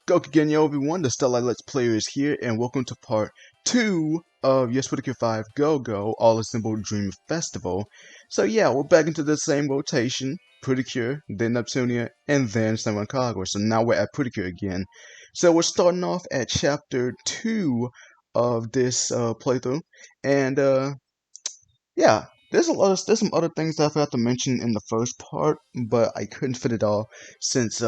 GoGo again, yo everyone, the Stellar Let's Player is here, and welcome to part 2 of Yes Pretty 5 GoGo All Assemble Dream Festival. So yeah, we're back into the same rotation, Pretty Cure, then Neptunia, and then San Kagura. So now we're at Pretty Cure again. So we're starting off at chapter 2 of this playthrough, and yeah, there's some other things that I forgot to mention in the first part, but I couldn't fit it all since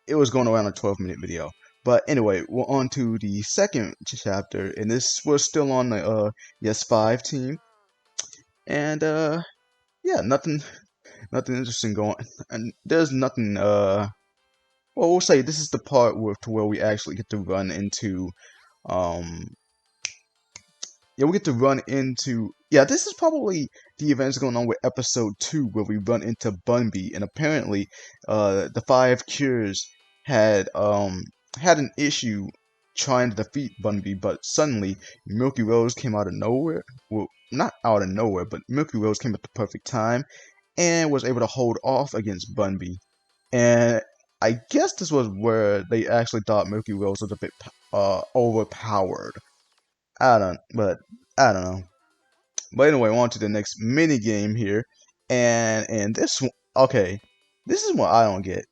it was going around a 12-minute video. But anyway, we're on to the second chapter, and this we're still on the Yes 5 team, and yeah, nothing interesting going, and there's nothing well, we'll say this is the part where we actually get to run into um yeah, we get to run into yeah, this is probably the events going on with episode 2 where we run into Bunby, and apparently the five cures had an issue trying to defeat Bunby, but suddenly Milky Rose came out of nowhere. Well, not out of nowhere, but Milky Rose came at the perfect time and was able to hold off against Bunby. And I guess this was where they actually thought Milky Rose was a bit overpowered. I don't know. But anyway, on to the next mini game here, and this one, okay, this is what I don't get.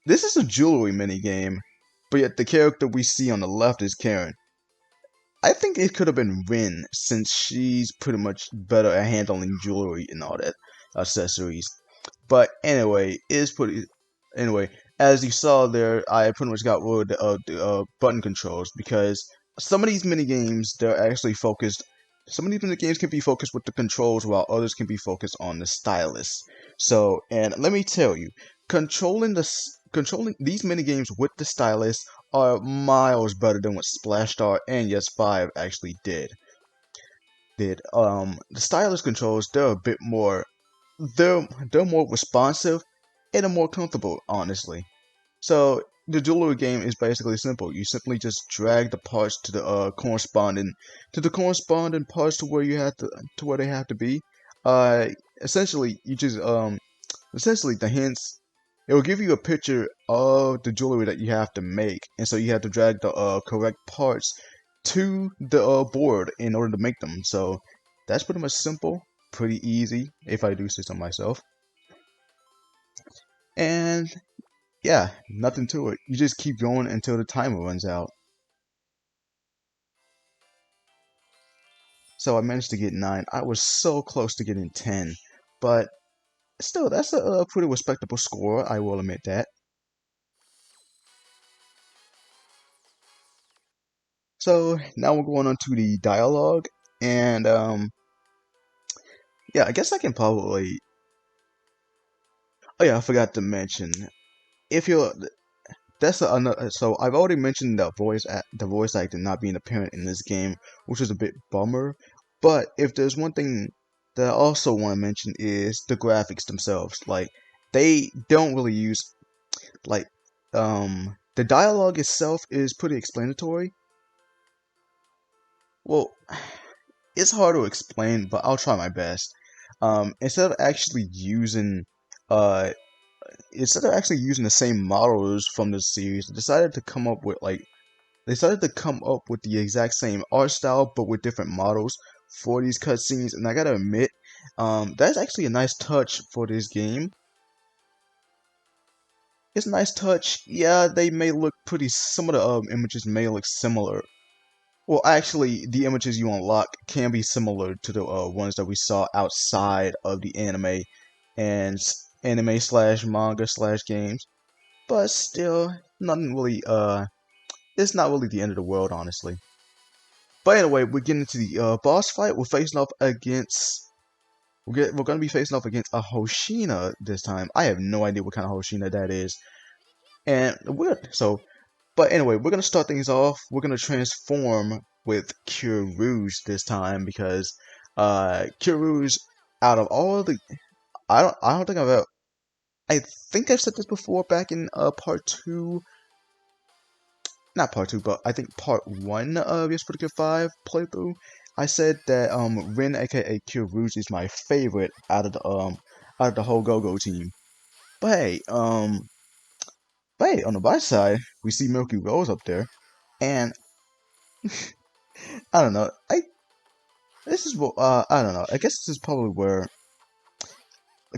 This is a jewelry mini game, but yet the character we see on the left is Karen. I think it could have been Rin, since she's pretty much better at handling jewelry and all that accessories. But anyway, it's pretty. Anyway, as you saw there, I pretty much got rid of the button controls because some of these mini games they're actually focused. Some of these mini games can be focused with the controls, while others can be focused on the stylus. So, and let me tell you, controlling these mini games with the stylus are miles better than what Splash Star and Yes 5 actually did. The stylus controls they're a bit more they're more responsive and are more comfortable, honestly. So the jewelry game is basically simple. You simply just drag the parts to the corresponding parts to where they have to be. Uh, essentially, you just essentially the hints. It will give you a picture of the jewelry that you have to make, and so you have to drag the correct parts to the board in order to make them. So that's pretty much simple, pretty easy, if I do say so myself. And yeah, nothing to it. You just keep going until the timer runs out. So I managed to get 9. I was so close to getting 10, but still, that's a pretty respectable score. I will admit that. So now we're going on to the dialogue, and yeah, I guess I can probably. Oh yeah, I forgot to mention if you're that's another. So I've already mentioned the voice acting not being apparent in this game, which is a bit bummer. But if there's one thing that I also want to mention is the graphics themselves. Like they don't really use like the dialogue itself is pretty explanatory. Well, it's hard to explain, but I'll try my best. Instead of actually using uh the same models from the series, they decided to come up with the exact same art style but with different models for these cutscenes, and I gotta admit, that's actually a nice touch for this game. It's a nice touch. Yeah, they may look pretty. Some of the images may look similar. Well, actually, the images you unlock can be similar to the ones that we saw outside of the and anime slash manga slash games, but still, nothing really. It's not really the end of the world, honestly. But anyway, we're getting into the boss fight. We're gonna be facing off against a Hoshina this time. I have no idea what kind of Hoshina that is, and But anyway, we're gonna start things off. We're gonna transform with Cure Rouge this time because Cure Rouge, out of all the, I don't think I've ever. I think I've said this before back in part 2, not part 2, but I think part 1 of Yes Particular 5 playthrough. I said that Rin, aka Cure Rouge, is my favorite out of the whole GoGo team. But hey, But hey, on the right side, we see Milky Rose up there, and I don't know. This is what I don't know. I guess this is probably where.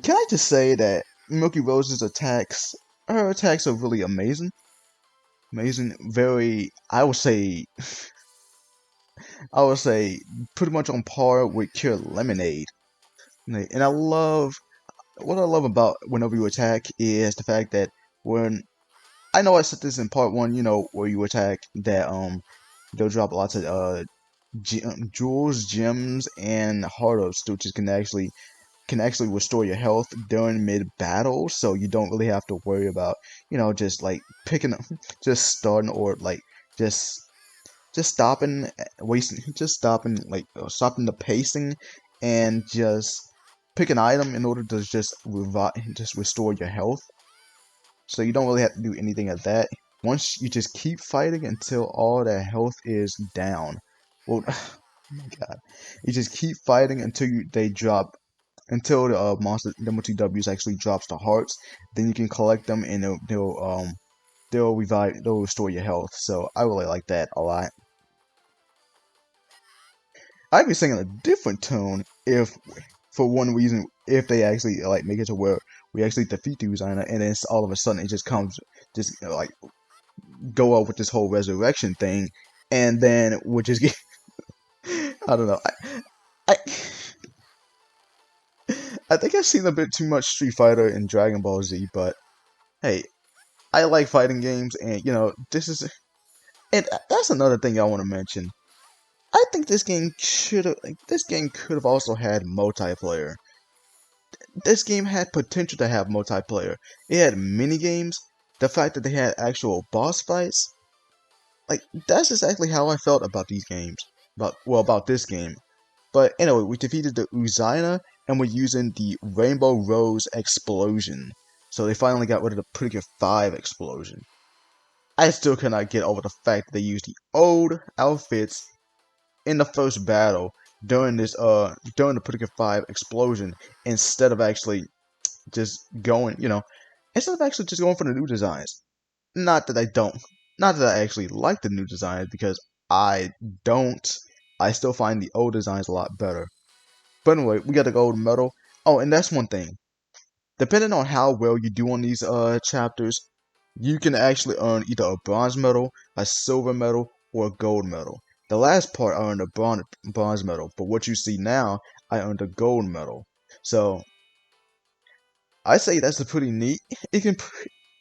Can I just say that Milky Rose's attacks, her attacks are really amazing, amazing. Very, I would say, pretty much on par with Cure Lemonade. And I love what I love about whenever you attack is the fact that when I know I said this in part one, where you attack that they'll drop lots of jewels, gems, and heart of which can actually restore your health during mid battle, so you don't really have to worry about just like picking up, just starting or like just just stopping, wasting, just stopping like stopping the pacing and just pick an item in order to just restore your health. So you don't really have to do anything of that. Once you just keep fighting until all that health is down. Well, oh my god, you just keep fighting until they drop until the monster number 2Ws actually drops the hearts. Then you can collect them and they'll restore your health. So I really like that a lot. I'd be singing a different tone if, for one reason, if they actually like make it to where we actually defeat the designer and then all of a sudden it just comes, just like go up with this whole resurrection thing, and then we'll just get. I don't know. I I think I've seen a bit too much Street Fighter and Dragon Ball Z, but hey, I like fighting games, and this is, and that's another thing I want to mention. I think this game could have also had multiplayer. This game had potential to have multiplayer. It had mini games. The fact that they had actual boss fights, like that's exactly how I felt about these games. About this game. But anyway, we defeated the Uzaina and we're using the Rainbow Rose explosion. So they finally got rid of the Predicate 5 explosion. I still cannot get over the fact that they used the old outfits in the first battle during the Predicate 5 explosion instead of actually just going, instead of actually just going for the new designs. Not that I don't, not that I actually like the new designs because I don't. I still find the old designs a lot better. But anyway, we got the gold medal. Oh, and that's one thing. Depending on how well you do on these chapters, you can actually earn either a bronze medal, a silver medal, or a gold medal. The last part I earned a bronze medal, but what you see now, I earned a gold medal. So I say that's a pretty neat. It can,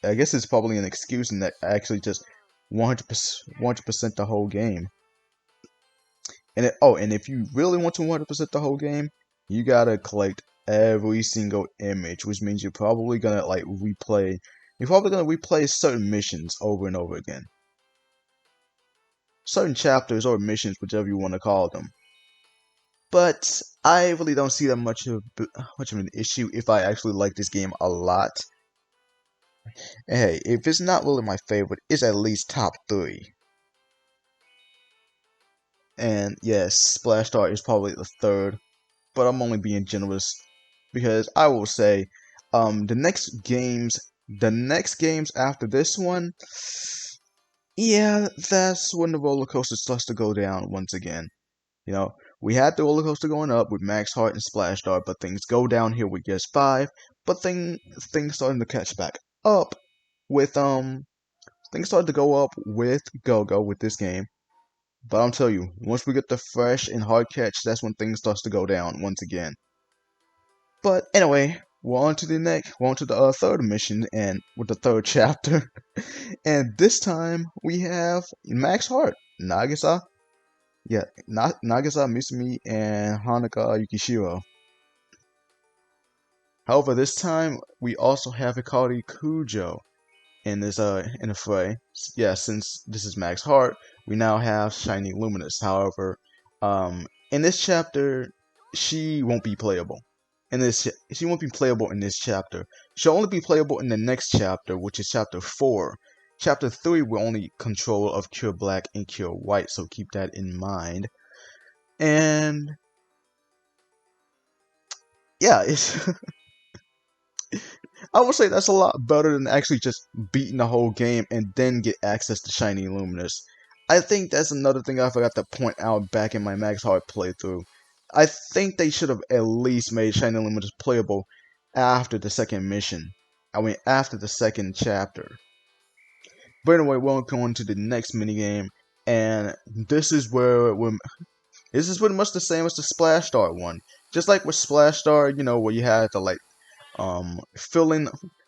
I guess it's probably an excuse in that actually just 100% the whole game. And if you really want to 100% the whole game, you gotta collect every single image, which means you're probably gonna like replay. You're probably gonna replay certain missions over and over again, certain chapters or missions, whichever you want to call them. But I really don't see that much of an issue if I actually like this game a lot. And hey, if it's not really my favorite, it's at least top 3. And yes, Splash Star is probably the third, but I'm only being generous because I will say, the next games after this one, yeah, that's when the roller coaster starts to go down once again. You know, we had the roller coaster going up with Max Heart and Splash Star, but things go down here with Gears 5, but things starting to catch back up with things started to go up with GoGo with this game. But I'll tell you, once we get the fresh and hard catch, that's when things starts to go down once again. But anyway, we're on to the third mission and with the third chapter. And this time we have Max Heart, Nagisa, Nagisa Misumi, and Hanaka Yukishiro. However, this time we also have Hikari Kujo in the fray. Yeah, since this is Max Heart, we now have Shiny Luminous. However, in this chapter, she won't be playable. She won't be playable in this chapter. She'll only be playable in the next chapter, which is chapter 4. Chapter 3 will only control of Cure Black and Cure White, so keep that in mind. And yeah, it's I would say that's a lot better than actually just beating the whole game and then get access to Shiny Luminous. I think that's another thing I forgot to point out back in my Max Hard playthrough. I think they should have at least made Shiny Luminous playable after the second mission. I mean, after the second chapter. But anyway, we'll go on to the next minigame, and this is where this is pretty much the same as the Splash Star one. Just like with Splash Star, you know, where you had to like fill in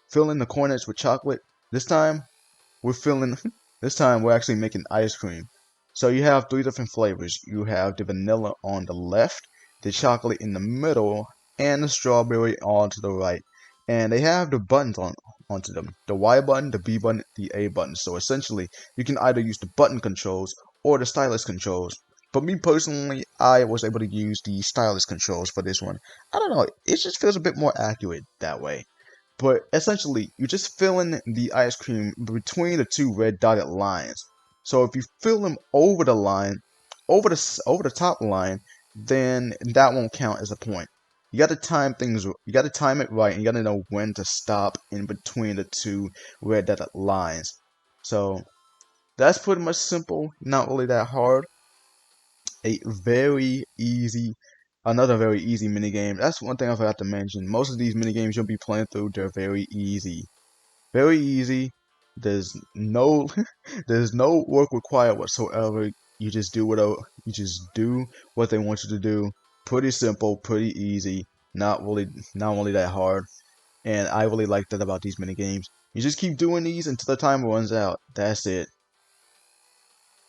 the corners with chocolate. This time we're filling this time we're actually making ice cream. So you have three different flavors. You have the vanilla on the left, the chocolate in the middle, and the strawberry on to the right. And they have the buttons onto them. The Y button, the B button, the A button. So essentially you can either use the button controls or the stylus controls. But me personally, I was able to use the stylus controls for this one. I don't know, it just feels a bit more accurate that way. But essentially, you just fill in the ice cream between the two red dotted lines. So if you fill them over the line, over the top line, then that won't count as a point. You got to time things. You got to time it right, and you got to know when to stop in between the two red dotted lines. So that's pretty much simple. Not really that hard. A very easy Another very easy minigame. That's one thing I forgot to mention. Most of these minigames you'll be playing through, they're very easy. Very easy. There's no there's no work required whatsoever. You just do what they want you to do. Pretty simple, pretty easy. Not really that hard. And I really like that about these minigames. You just keep doing these until the time runs out. That's it.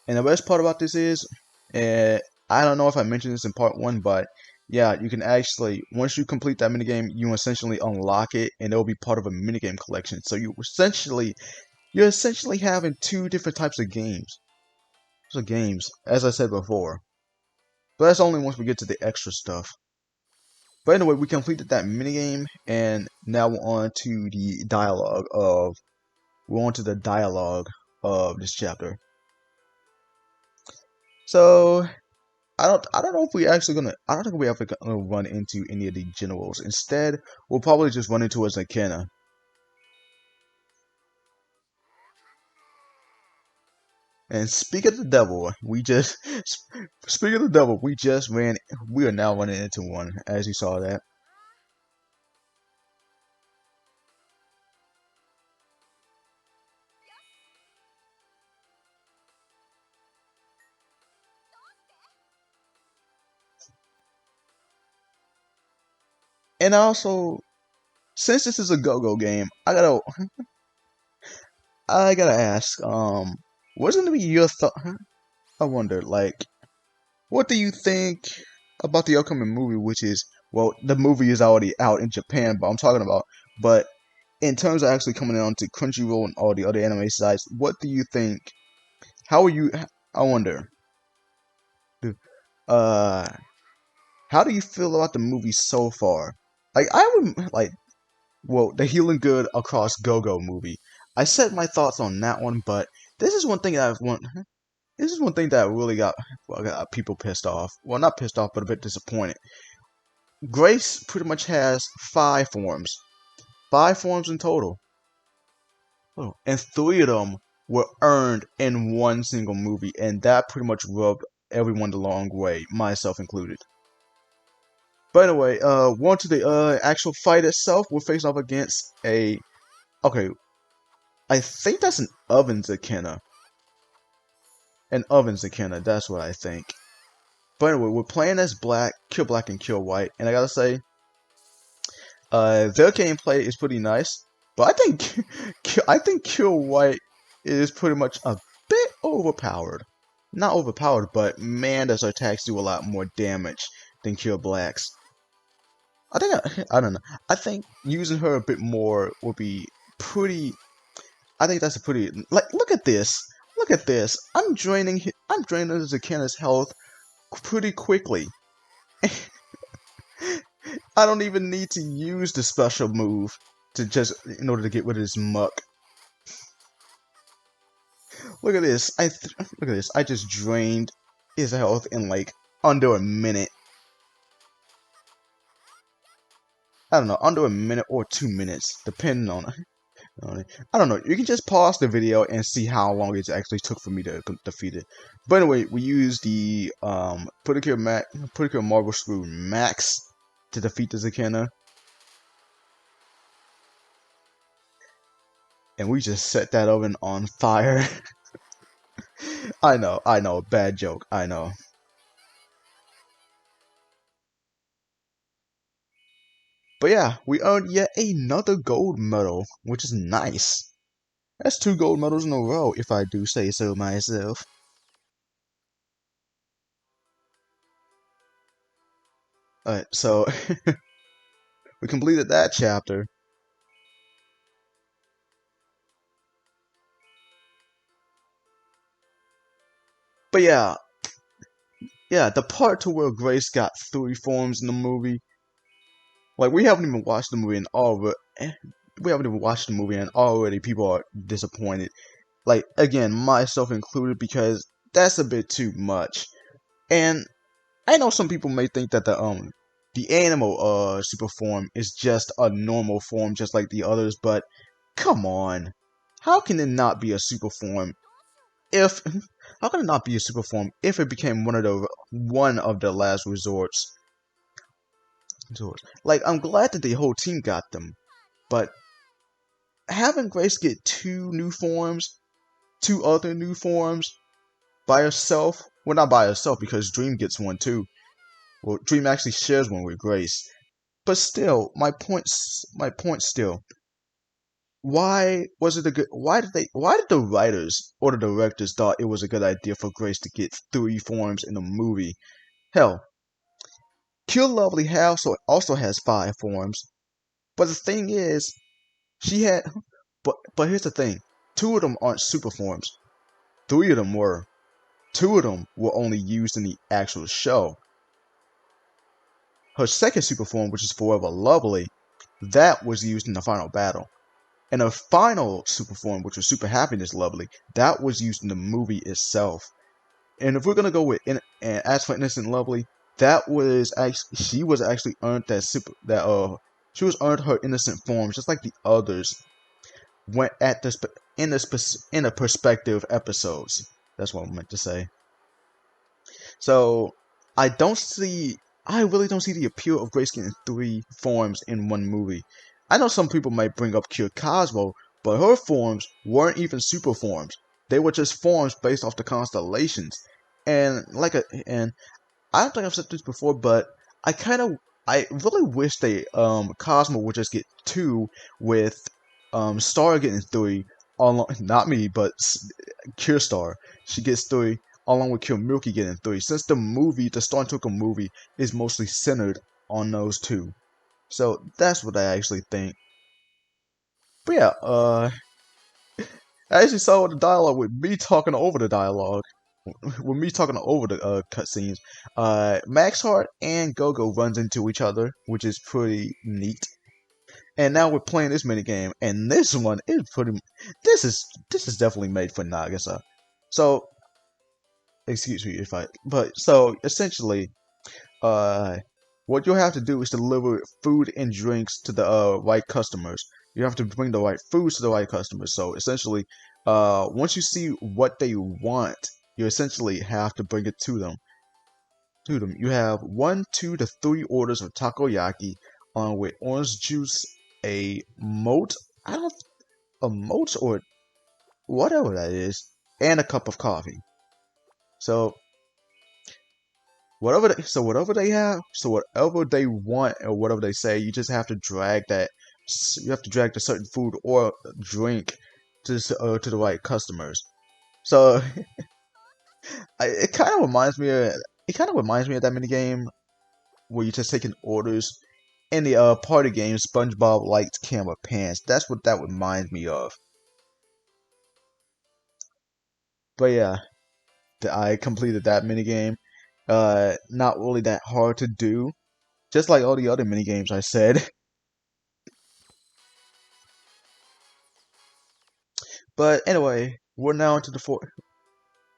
And the best part about this is, uh, I don't know if I mentioned this in part one, but yeah, you can actually, once you complete that minigame, you essentially unlock it, and it'll be part of a minigame collection. So you're essentially having two different types of games. So games, as I said before. But that's only once we get to the extra stuff. But anyway, we completed that minigame, and now we're on to the dialogue of this chapter. So I don't know if we actually gonna I don't think we ever gonna run into any of the generals. Instead, we'll probably just run into a Zakena. And speak of the devil, we are now running into one, as you saw that. And also, since this is a go-go game, I gotta ask, what's gonna be your thought? I wonder, like, what do you think about the upcoming movie, which is, well, the movie is already out in Japan, but I'm talking about, but in terms of actually coming on to Crunchyroll and all the other anime sites, what do you think? How are you? I wonder. Uh, how do you feel about the movie so far? Like, I would like, well, the Healing Good Across Go-Go movie. I said my thoughts on that one, but this is one thing that I want. This is one thing that really got people pissed off. Well, not pissed off, but a bit disappointed. Grace pretty much has five forms in total. Oh, and three of them were earned in one single movie, and that pretty much rubbed everyone the wrong way, myself included. By the way, one to the actual fight itself, we're facing off against a okay. I think that's an oven Zakena. An oven Zakena, that's what I think. But anyway, we're playing as Black and Kill White, and I gotta say, their gameplay is pretty nice. But I think I think Kill White is pretty much a bit overpowered. Not overpowered, but man, does her attacks do a lot more damage than Kill Black's. I don't know. I think using her a bit more would be pretty. I think that's a pretty like. Look at this. Look at this. I'm draining Zakana's health pretty quickly. I don't even need to use the special move to just in order to get rid of this muck. Look at this. Look at this. I just drained his health in like under a minute. I don't know, under a minute or 2 minutes, depending on it. I don't know. You can just pause the video and see how long it actually took for me to defeat it. But anyway, we used the particular Marble Screw Max to defeat the Zakena, and we just set that oven on fire. I know, bad joke, I know. But yeah, we earned yet another gold medal, which is nice. That's 2 gold medals in a row, if I do say so myself. Alright, so we completed that chapter. But yeah, the part to where Grace got 3 forms in the movie, like we haven't even watched the movie and already people are disappointed. Like again, myself included, because that's a bit too much. And I know some people may think that the animal super form is just a normal form just like the others, but come on. How can it not be a super form if how can it not be a super form if it became one of the last resorts? Like I'm glad that the whole team got them, but having Grace get 2 other new forms by herself, well not by herself because Dream gets one too. Well, Dream actually shares one with Grace. But still, my point still. Why did the writers or the directors thought it was a good idea for Grace to get 3 forms in the movie? Hell, Kill Lovely also has 5 forms. But the thing is, she had but here's the thing. 2 of them aren't super forms. 3 of them were. 2 of them were only used in the actual show. Her second super form, which is Forever Lovely, that was used in the final battle. And her final super form, which was Super Happiness Lovely, that was used in the movie itself. And if we're gonna go with and as for Innocent Lovely, that was actually she was actually earned that super that she was earned her innocent form just like the others went at the in the perspective episodes. That's what I meant to say. So I don't see I really don't see the appeal of Grace getting 3 forms in one movie. I know some people might bring up Cure Cosmo, but her forms weren't even super forms. They were just forms based off the constellations. And I don't think I've said this before, but I really wish they Cosmo would just get 2 with Star getting 3 along not me, but Cure Star. She gets 3 along with Kill Milky getting 3. Since the Star Token movie is mostly centered on those 2. So that's what I actually think. But yeah, I actually saw the dialogue with me talking over the dialogue. With me talking over the cutscenes, Max Heart and GoGo runs into each other, which is pretty neat. And now we're playing this mini game, and this one is pretty. This is definitely made for Nagisa. So excuse me if I, but so essentially, uh, what you'll have to do is deliver food and drinks to the right customers. You have to bring the right foods to the right customers. So essentially, once you see what they want, you essentially have to bring it to them. You have 1, 2 to 3 orders of takoyaki, along with orange juice, a moat. I don't a moat or whatever that is, and a cup of coffee. So whatever they want or whatever they say, you just have to drag that. You have to drag the certain food or drink to the right customers. So it kind of reminds me of that mini game where you're just taking orders in the party game SpongeBob Lights Camera Pants. That's what that reminds me of. But yeah, I completed that mini game. Not really that hard to do, just like all the other mini games I said. But anyway, we're now into the four.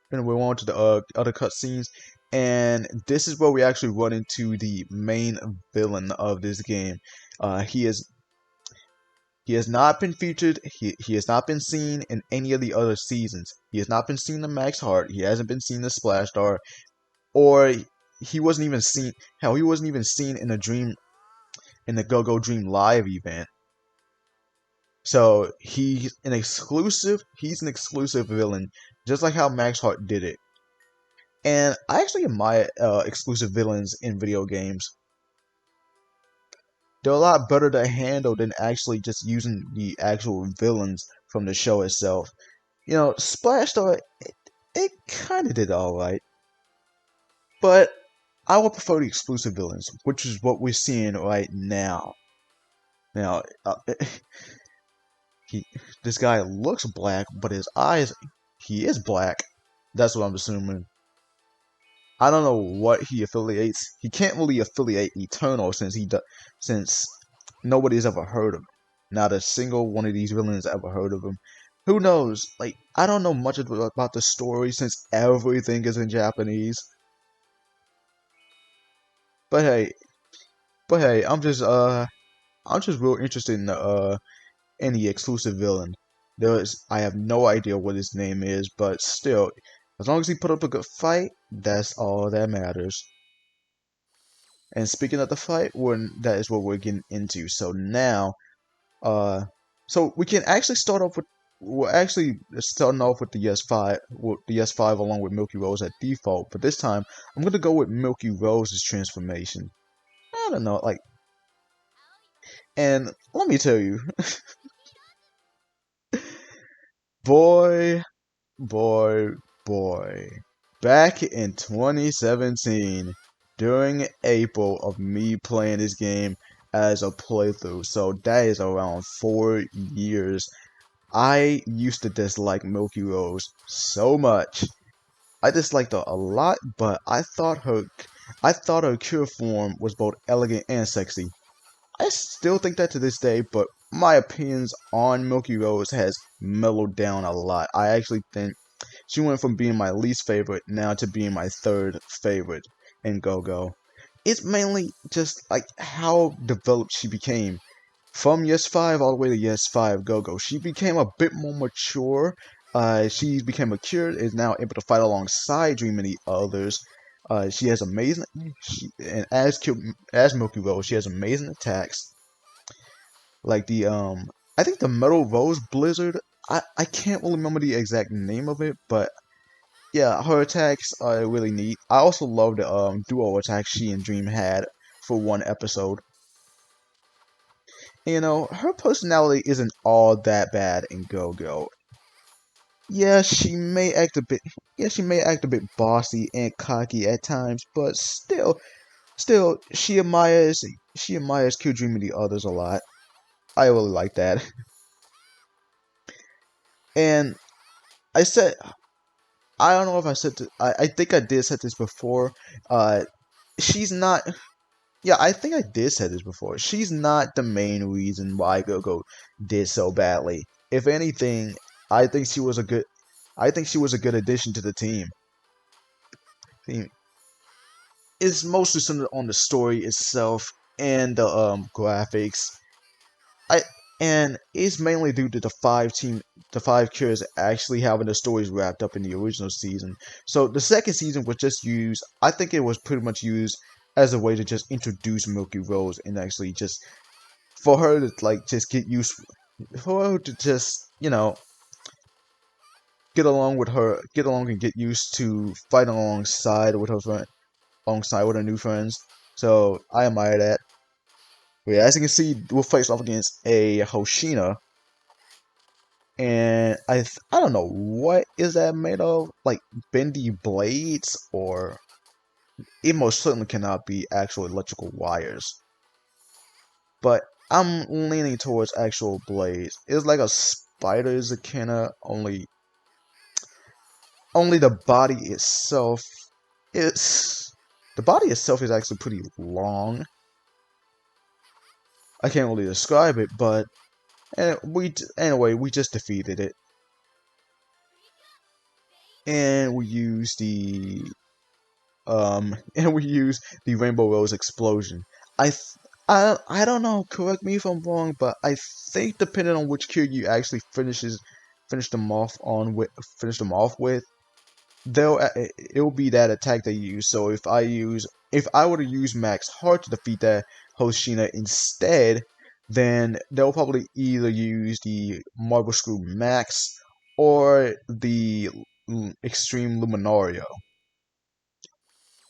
And we're on to the other cutscenes. And this is where we actually run into the main villain of this game. He has not been featured. He has not been seen in any of the other seasons. He has not been seen in Max Heart. He hasn't been seen in Splash Star, or he wasn't even seen. Hell, he wasn't even seen in the GoGo Dream Live event. So he's an exclusive. He's an exclusive villain, just like how Max Heart did it. And I actually admire exclusive villains in video games. They're a lot better to handle than actually just using the actual villains from the show itself. You know, Splash Star, it kind of did alright, but I would prefer the exclusive villains, which is what we're seeing right now. Now, he, this guy looks black, but his eyes, he is black. That's what I'm assuming. I don't know what he affiliates. He can't really affiliate Eternal since nobody's ever heard of him. Not a single one of these villains ever heard of him. Who knows? Like, I don't know much about the story since everything is in Japanese. But hey, I'm just real interested in the any exclusive villain. I have no idea what his name is, but still, as long as he put up a good fight, that's all that matters. And speaking of the fight, that is what we're getting into. So now, so we can actually start off with, we're actually starting off with the S5 along with Milky Rose at default. But this time, I'm gonna go with Milky Rose's transformation. I don't know, like, and let me tell you, boy, boy, boy. Back in 2017, during April of me playing this game as a playthrough, so that is around 4 years, I used to dislike Milky Rose so much. I disliked her a lot, but I thought her cure form was both elegant and sexy. I still think that to this day, but my opinions on Milky Rose has mellowed down a lot. I actually think she went from being my least favorite now to being my third favorite in GoGo. It's mainly just like how developed she became. From Yes 5 all the way to Yes 5 GoGo. She became a bit more mature. She became mature, is now able to fight alongside Dream and the others. She has amazing, and as Milky Rose, she has amazing attacks. Like I think the Metal Rose Blizzard. I can't really remember the exact name of it, but yeah, her attacks are really neat. I also love the duo attack she and Dream had for one episode. You know, her personality isn't all that bad in Go-Go. Yeah, she may act a bit bossy and cocky at times, but still she admires Q Dream and the others a lot. I really like that. And I said I don't know if I said this, I think I did said this before. She's not. Yeah, I think I did say this before. She's not the main reason why GoGo did so badly. If anything, I think she was a good. I think she was a good addition to the team. It's mostly centered on the story itself and the graphics. I and it's mainly due to the five cures actually having the stories wrapped up in the original season. So the second season was just used. I think it was pretty much used as a way to just introduce Milky Rose and actually just for her to like just get used, for her to just get along and get used to fighting alongside with her new friends. So I admire that. Yeah, as you can see, we'll face off against a Hoshina, and I don't know what is that made of, like bendy blades, or it most certainly cannot be actual electrical wires. But I'm leaning towards actual blades. It's like a spider's echidna, only is the body itself is actually pretty long. I can't really describe it, but anyway, we just defeated it, and we used the and we use the Rainbow Rose Explosion. I don't know. Correct me if I'm wrong, but I think depending on which cure you actually finish them off with, it'll be that attack they use. So if I were to use Max Heart to defeat that Hoshina instead, then they'll probably either use the Marble Screw Max or the Extreme Luminario.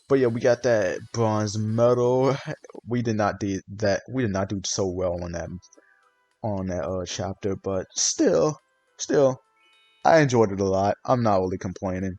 But yeah, we got that bronze medal. We did not do that. We did not do so well on that chapter, but still, I enjoyed it a lot. I'm not really complaining.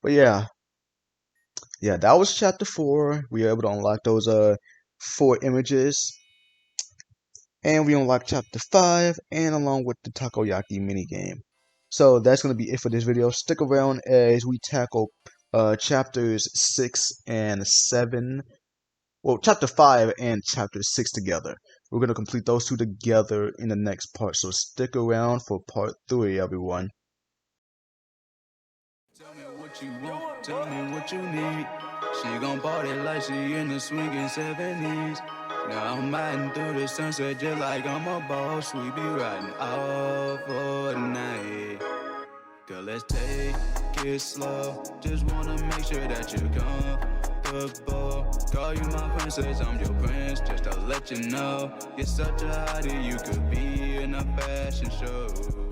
But yeah, that was chapter 4. We were able to unlock those 4 images, and we unlocked chapter 5, and along with the takoyaki minigame. So that's gonna be it for this video. Stick around as we tackle chapters 6 and 7. Well, chapter 5 and chapter 6 together. We're gonna complete those two together in the next part. So stick around for part 3, everyone. Tell me what you want, tell me what you need. She gon' party like she in the swinging 70s. Now I'm riding through the sunset just like I'm a boss. We be riding all for the night. Girl, let's take it slow. Just wanna make sure that you're comfortable. Call you my princess, I'm your prince. Just to let you know, you're such a hottie, you could be in a fashion show.